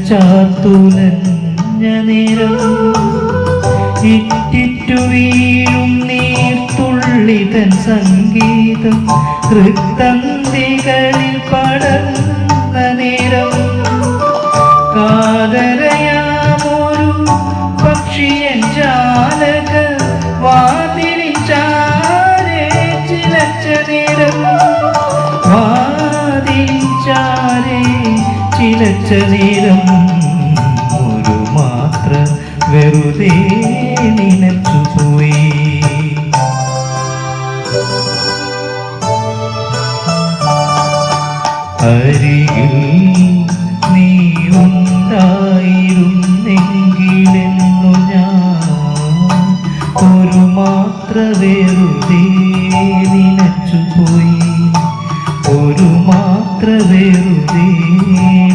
ചാത്തുലഞ്ഞ നേരം ഇറ്റിറ്റു വീഴും നീർത്തുള്ളിതൻ സംഗീതം ഹൃത്തന്തികളിൽ പടർന്ന നേരം കാതരയാമൊരു പക്ഷിയൻ ജാലക വാതിലിൻ ചാരേ ചിലച്ച നേരം വാതിലിൻ ചാരേ ചിലച്ച നേരം ഒരു മാത്ര വെറുതെ നിനച്ചുപോയി. അരികിൽ